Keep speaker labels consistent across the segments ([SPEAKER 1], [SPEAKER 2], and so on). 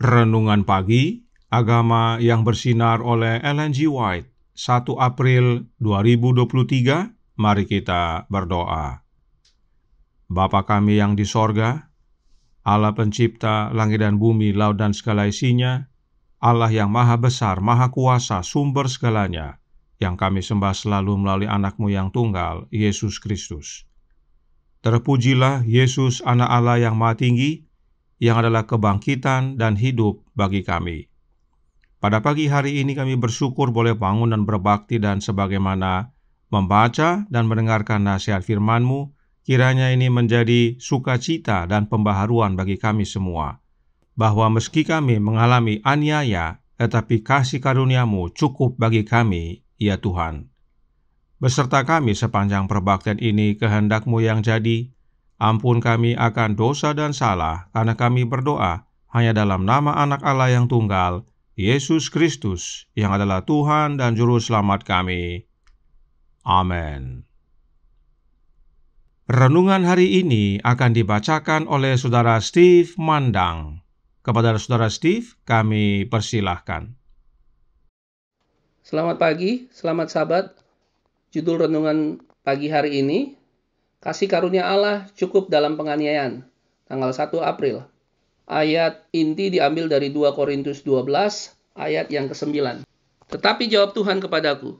[SPEAKER 1] Renungan Pagi, Agama yang Bersinar oleh Ellen G. White, 1 April 2023, mari kita berdoa. Bapa kami yang di sorga, Allah pencipta langit dan bumi, laut dan segala isinya, Allah yang maha besar, maha kuasa, sumber segalanya, yang kami sembah selalu melalui anak-Mu yang tunggal, Yesus Kristus. Terpujilah Yesus, anak Allah yang maha tinggi, yang adalah kebangkitan dan hidup bagi kami. Pada pagi hari ini kami bersyukur boleh bangun dan berbakti, dan sebagaimana membaca dan mendengarkan nasihat firman-Mu, kiranya ini menjadi sukacita dan pembaharuan bagi kami semua, bahwa meski kami mengalami aniaya, tetapi kasih karunia-Mu cukup bagi kami, ya Tuhan. Beserta kami sepanjang perbaktian ini, kehendak-Mu yang jadi. Ampun kami akan dosa dan salah, karena kami berdoa hanya dalam nama anak Allah yang tunggal, Yesus Kristus, yang adalah Tuhan dan Juru Selamat kami. Amin. Renungan hari ini akan dibacakan oleh Saudara Steve Mandang. Kepada Saudara Steve, kami persilahkan.
[SPEAKER 2] Selamat pagi, selamat sahabat. Judul renungan pagi hari ini, Kasih karunia Allah cukup dalam penganiayaan, tanggal 1 April. Ayat inti diambil dari 2 Korintus 12, ayat yang ke-9. Tetapi jawab Tuhan kepadaku,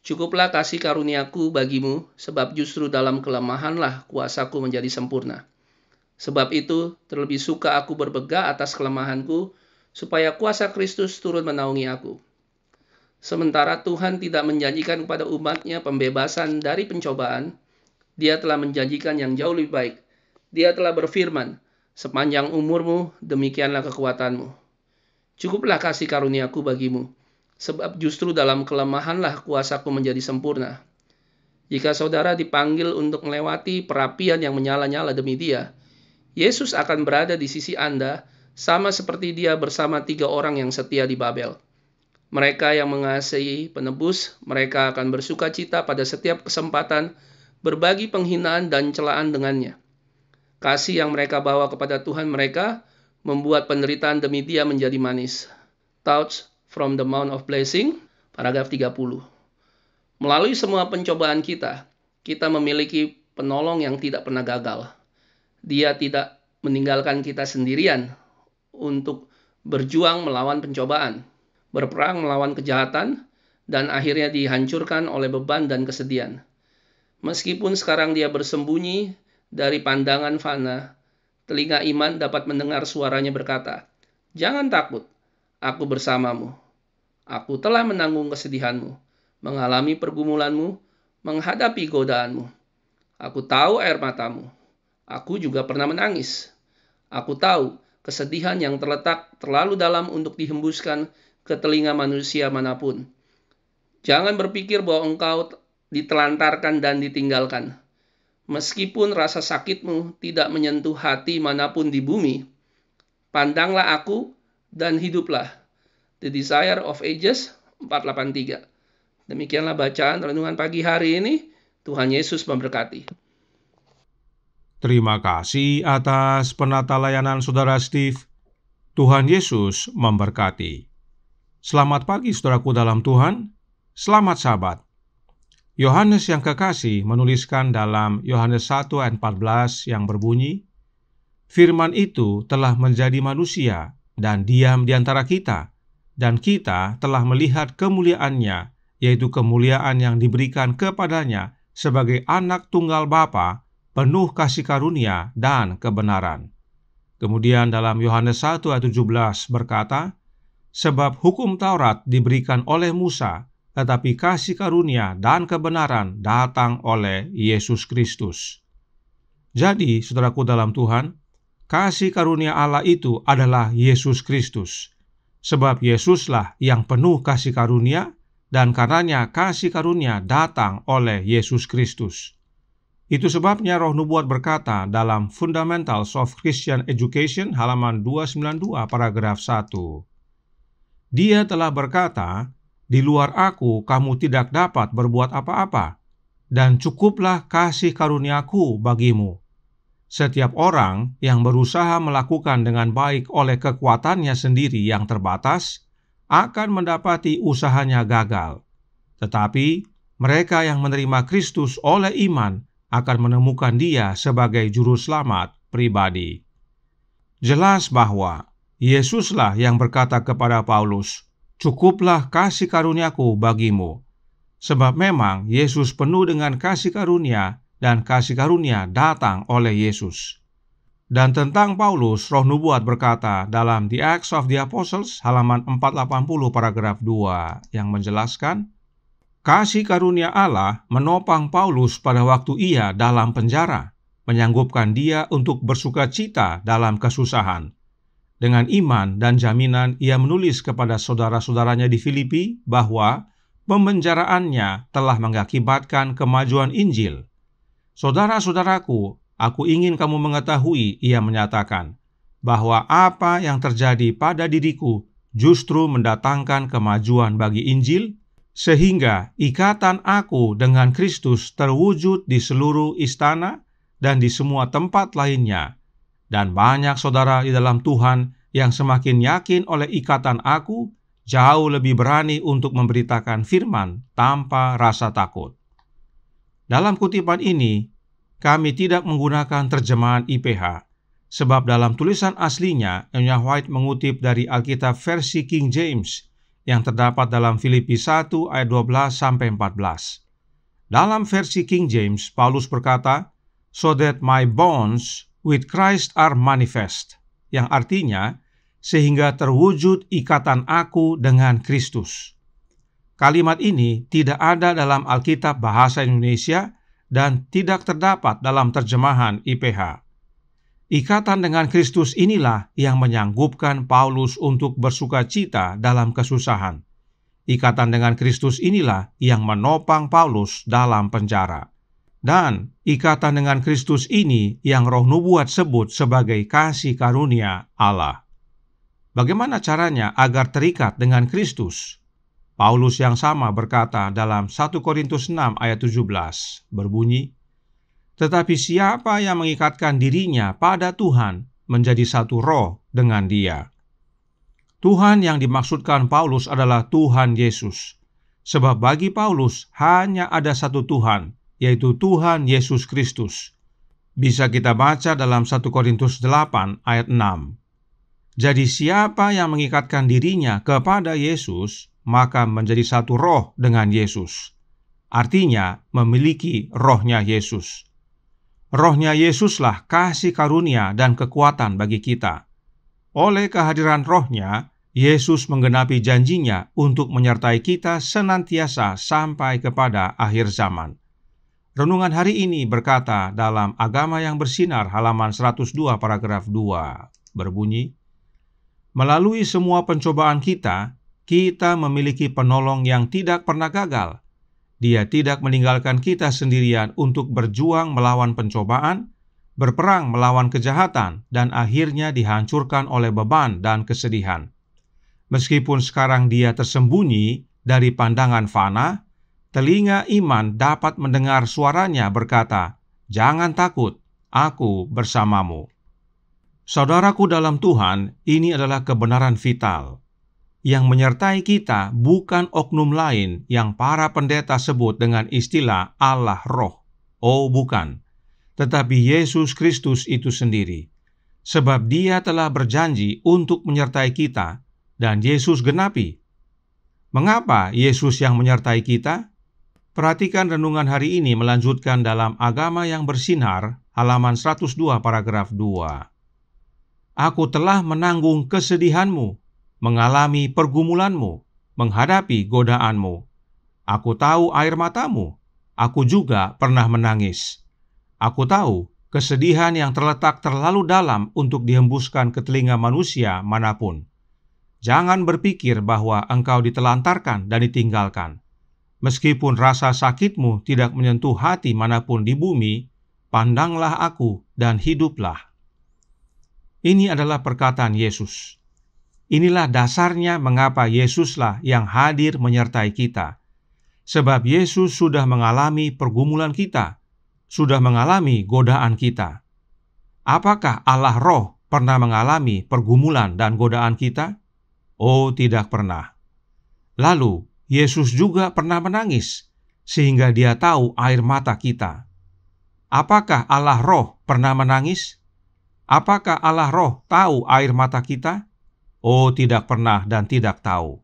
[SPEAKER 2] cukuplah kasih karuniaku bagimu, sebab justru dalam kelemahanlah kuasaku menjadi sempurna. Sebab itu, terlebih suka aku berbega atas kelemahanku, supaya kuasa Kristus turun menaungi aku. Sementara Tuhan tidak menjanjikan kepada umat-Nya pembebasan dari pencobaan, Dia telah menjanjikan yang jauh lebih baik. Dia telah berfirman, sepanjang umurmu, demikianlah kekuatanmu. Cukuplah kasih karuniaku bagimu, sebab justru dalam kelemahanlah kuasaku menjadi sempurna. Jika saudara dipanggil untuk melewati perapian yang menyala-nyala demi Dia, Yesus akan berada di sisi Anda, sama seperti Dia bersama 3 orang yang setia di Babel. Mereka yang mengasihi penebus, mereka akan bersuka cita pada setiap kesempatan, berbagi penghinaan dan celaan dengannya. Kasih yang mereka bawa kepada Tuhan mereka membuat penderitaan demi Dia menjadi manis. Thoughts from the Mount of Blessing, paragraf 30. Melalui semua pencobaan kita memiliki penolong yang tidak pernah gagal. Dia tidak meninggalkan kita sendirian untuk berjuang melawan pencobaan, berperang melawan kejahatan, dan akhirnya dihancurkan oleh beban dan kesedihan. Meskipun sekarang dia bersembunyi dari pandangan fana, telinga iman dapat mendengar suaranya berkata, "Jangan takut, aku bersamamu. Aku telah menanggung kesedihanmu, mengalami pergumulanmu, menghadapi godaanmu. Aku tahu air matamu. Aku juga pernah menangis. Aku tahu kesedihan yang terletak terlalu dalam untuk dihembuskan ke telinga manusia manapun. Jangan berpikir bahwa engkau ditelantarkan dan ditinggalkan. Meskipun rasa sakitmu tidak menyentuh hati manapun di bumi, pandanglah aku dan hiduplah. The Desire of Ages 483. Demikianlah bacaan renungan pagi hari ini. Tuhan Yesus memberkati.
[SPEAKER 1] Terima kasih atas penata layanan Saudara Steve. Tuhan Yesus memberkati. Selamat pagi saudaraku dalam Tuhan. Selamat sahabat. Yohanes yang kekasih menuliskan dalam Yohanes 1 ayat 14 yang berbunyi, Firman itu telah menjadi manusia dan diam di antara kita, dan kita telah melihat kemuliaannya, yaitu kemuliaan yang diberikan kepadanya sebagai anak tunggal Bapa, penuh kasih karunia dan kebenaran. Kemudian dalam Yohanes 1 ayat 17 berkata, sebab hukum Taurat diberikan oleh Musa, tetapi kasih karunia dan kebenaran datang oleh Yesus Kristus. Jadi, saudaraku dalam Tuhan, kasih karunia Allah itu adalah Yesus Kristus. Sebab Yesuslah yang penuh kasih karunia, dan karenanya kasih karunia datang oleh Yesus Kristus. Itu sebabnya Roh Nubuat berkata dalam Fundamentals of Christian Education halaman 292 paragraf 1. Dia telah berkata, di luar aku kamu tidak dapat berbuat apa-apa, dan cukuplah kasih karuniaku bagimu. Setiap orang yang berusaha melakukan dengan baik oleh kekuatannya sendiri yang terbatas akan mendapati usahanya gagal. Tetapi mereka yang menerima Kristus oleh iman akan menemukan Dia sebagai juru selamat pribadi. Jelas bahwa Yesuslah yang berkata kepada Paulus, "Cukuplah kasih karuniaku bagimu." Sebab memang Yesus penuh dengan kasih karunia, dan kasih karunia datang oleh Yesus. Dan tentang Paulus, Roh Nubuat berkata dalam The Acts of the Apostles halaman 480 paragraf 2 yang menjelaskan, kasih karunia Allah menopang Paulus pada waktu ia dalam penjara, menyanggupkan dia untuk bersukacita dalam kesusahan. Dengan iman dan jaminan ia menulis kepada saudara-saudaranya di Filipi bahwa pemenjaraannya telah mengakibatkan kemajuan Injil. Saudara-saudaraku, aku ingin kamu mengetahui, ia menyatakan, bahwa apa yang terjadi pada diriku justru mendatangkan kemajuan bagi Injil, sehingga ikatan aku dengan Kristus terwujud di seluruh istana dan di semua tempat lainnya. Dan banyak saudara di dalam Tuhan yang semakin yakin oleh ikatan aku, jauh lebih berani untuk memberitakan firman tanpa rasa takut. Dalam kutipan ini, kami tidak menggunakan terjemahan IPH, sebab dalam tulisan aslinya, Enya White mengutip dari Alkitab versi King James yang terdapat dalam Filipi 1 ayat 12-14. Dalam versi King James, Paulus berkata, "So that my bonds with Christ are manifest," yang artinya, sehingga terwujud ikatan aku dengan Kristus. Kalimat ini tidak ada dalam Alkitab bahasa Indonesia dan tidak terdapat dalam terjemahan IPH. Ikatan dengan Kristus inilah yang menyanggupkan Paulus untuk bersukacita dalam kesusahan. Ikatan dengan Kristus inilah yang menopang Paulus dalam penjara. Dan ikatan dengan Kristus ini yang Roh Nubuat sebut sebagai kasih karunia Allah. Bagaimana caranya agar terikat dengan Kristus? Paulus yang sama berkata dalam 1 Korintus 6 ayat 17, berbunyi, "Tetapi siapa yang mengikatkan dirinya pada Tuhan menjadi satu roh dengan Dia." Tuhan yang dimaksudkan Paulus adalah Tuhan Yesus. Sebab bagi Paulus hanya ada satu Tuhan, yaitu Tuhan Yesus Kristus. Bisa kita baca dalam 1 Korintus 8 ayat 6. Jadi siapa yang mengikatkan dirinya kepada Yesus, maka menjadi satu roh dengan Yesus. Artinya memiliki rohnya Yesus. Rohnya Yesuslah kasih karunia dan kekuatan bagi kita. Oleh kehadiran rohnya, Yesus menggenapi janjinya untuk menyertai kita senantiasa sampai kepada akhir zaman. Renungan hari ini berkata dalam Agama yang Bersinar halaman 102 paragraf 2, berbunyi, "Melalui semua pencobaan kita memiliki penolong yang tidak pernah gagal. Dia tidak meninggalkan kita sendirian untuk berjuang melawan pencobaan, berperang melawan kejahatan, dan akhirnya dihancurkan oleh beban dan kesedihan. Meskipun sekarang dia tersembunyi dari pandangan fana, telinga iman dapat mendengar suaranya berkata, 'Jangan takut, aku bersamamu.'" Saudaraku dalam Tuhan, ini adalah kebenaran vital. Yang menyertai kita bukan oknum lain yang para pendeta sebut dengan istilah Allah Roh. Oh bukan, tetapi Yesus Kristus itu sendiri. Sebab Dia telah berjanji untuk menyertai kita, dan Yesus genapi. Mengapa Yesus yang menyertai kita? Perhatikan renungan hari ini melanjutkan dalam Agama yang Bersinar, halaman 102 paragraf 2. "Aku telah menanggung kesedihanmu, mengalami pergumulanmu, menghadapi godaanmu. Aku tahu air matamu, aku juga pernah menangis. Aku tahu kesedihan yang terletak terlalu dalam untuk dihembuskan ke telinga manusia manapun. Jangan berpikir bahwa engkau ditelantarkan dan ditinggalkan. Meskipun rasa sakitmu tidak menyentuh hati manapun di bumi, pandanglah aku dan hiduplah." Ini adalah perkataan Yesus. Inilah dasarnya mengapa Yesuslah yang hadir menyertai kita. Sebab Yesus sudah mengalami pergumulan kita, sudah mengalami godaan kita. Apakah Allah Roh pernah mengalami pergumulan dan godaan kita? Oh, tidak pernah. Lalu, Yesus juga pernah menangis, sehingga Dia tahu air mata kita. Apakah Allah Roh pernah menangis? Apakah Allah Roh tahu air mata kita? Oh, tidak pernah dan tidak tahu.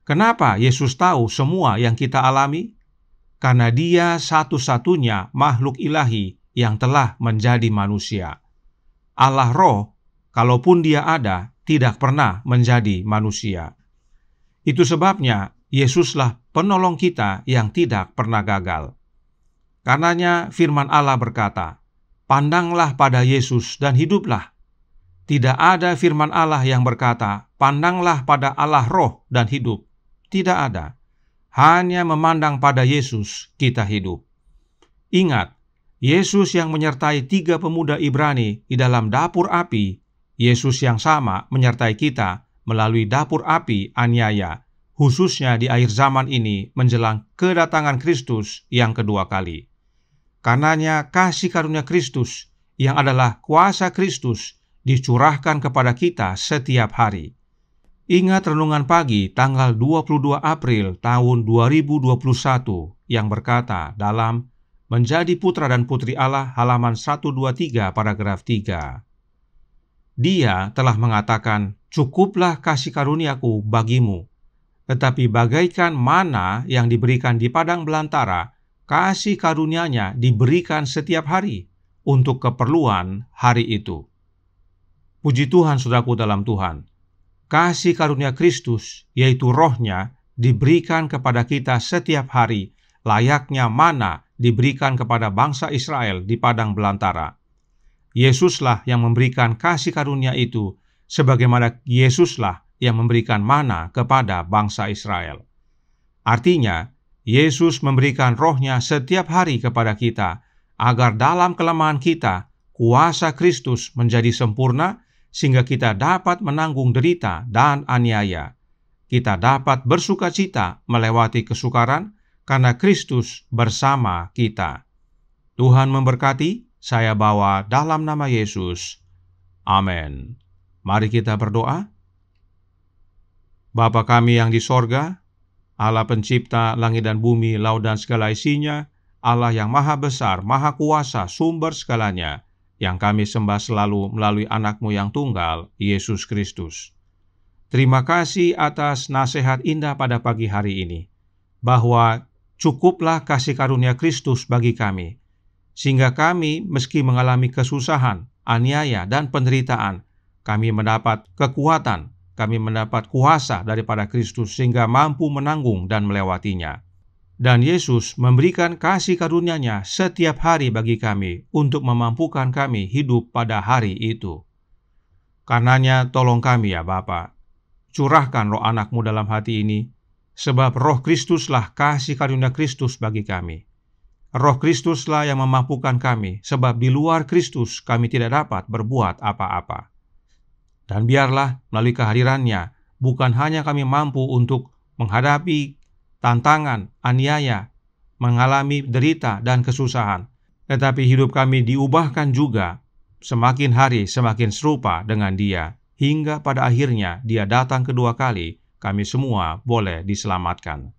[SPEAKER 1] Kenapa Yesus tahu semua yang kita alami? Karena Dia satu-satunya makhluk ilahi yang telah menjadi manusia. Allah Roh, kalaupun Dia ada, tidak pernah menjadi manusia. Itu sebabnya Yesuslah penolong kita yang tidak pernah gagal. Karenanya firman Allah berkata, "Pandanglah pada Yesus dan hiduplah." Tidak ada firman Allah yang berkata, "Pandanglah pada Allah Roh dan hidup." Tidak ada. Hanya memandang pada Yesus kita hidup. Ingat, Yesus yang menyertai 3 pemuda Ibrani di dalam dapur api, Yesus yang sama menyertai kita melalui dapur api aniaya, khususnya di akhir zaman ini menjelang kedatangan Kristus yang kedua kali. Karenanya kasih karunia Kristus yang adalah kuasa Kristus dicurahkan kepada kita setiap hari. Ingat renungan pagi tanggal 22 April tahun 2021 yang berkata dalam Menjadi Putra dan Putri Allah halaman 123 paragraf 3. Dia telah mengatakan, "Cukuplah kasih karuniaku bagimu." Tetapi bagaikan mana yang diberikan di padang belantara, kasih karunia-Nya diberikan setiap hari untuk keperluan hari itu. Puji Tuhan, saudaraku dalam Tuhan. Kasih karunia Kristus, yaitu Roh-Nya, diberikan kepada kita setiap hari, layaknya mana diberikan kepada bangsa Israel di padang belantara. Yesuslah yang memberikan kasih karunia itu, sebagaimana Yesuslah yang memberikan mana kepada bangsa Israel. Artinya, Yesus memberikan Roh-Nya setiap hari kepada kita, agar dalam kelemahan kita, kuasa Kristus menjadi sempurna, sehingga kita dapat menanggung derita dan aniaya. Kita dapat bersukacita melewati kesukaran, karena Kristus bersama kita. Tuhan memberkati, saya bawa dalam nama Yesus. Amin. Mari kita berdoa. Bapa kami yang di sorga, Allah pencipta langit dan bumi, laut dan segala isinya, Allah yang maha besar, maha kuasa, sumber segalanya, yang kami sembah selalu melalui anak-Mu yang tunggal, Yesus Kristus. Terima kasih atas nasihat indah pada pagi hari ini, bahwa cukuplah kasih karunia Kristus bagi kami, sehingga kami meski mengalami kesusahan, aniaya, dan penderitaan, kami mendapat kekuatan, kami mendapat kuasa daripada Kristus sehingga mampu menanggung dan melewatinya. Dan Yesus memberikan kasih karunia-Nya setiap hari bagi kami untuk memampukan kami hidup pada hari itu. Karenanya tolong kami ya Bapa, curahkan roh anak-Mu dalam hati ini, sebab roh Kristuslah kasih karunia Kristus bagi kami. Roh Kristuslah yang memampukan kami, sebab di luar Kristus kami tidak dapat berbuat apa-apa. Dan biarlah melalui kehadiran-Nya, bukan hanya kami mampu untuk menghadapi tantangan, aniaya, mengalami derita dan kesusahan, tetapi hidup kami diubahkan juga semakin hari semakin serupa dengan Dia, hingga pada akhirnya Dia datang kedua kali, kami semua boleh diselamatkan.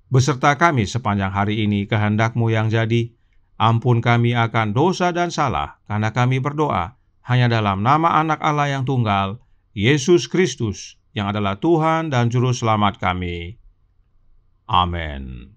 [SPEAKER 1] Beserta kami sepanjang hari ini kehendak-Mu yang jadi, ampun kami akan dosa dan salah, karena kami berdoa hanya dalam nama Anak Allah yang tunggal, Yesus Kristus, yang adalah Tuhan dan Juru Selamat kami. Amin.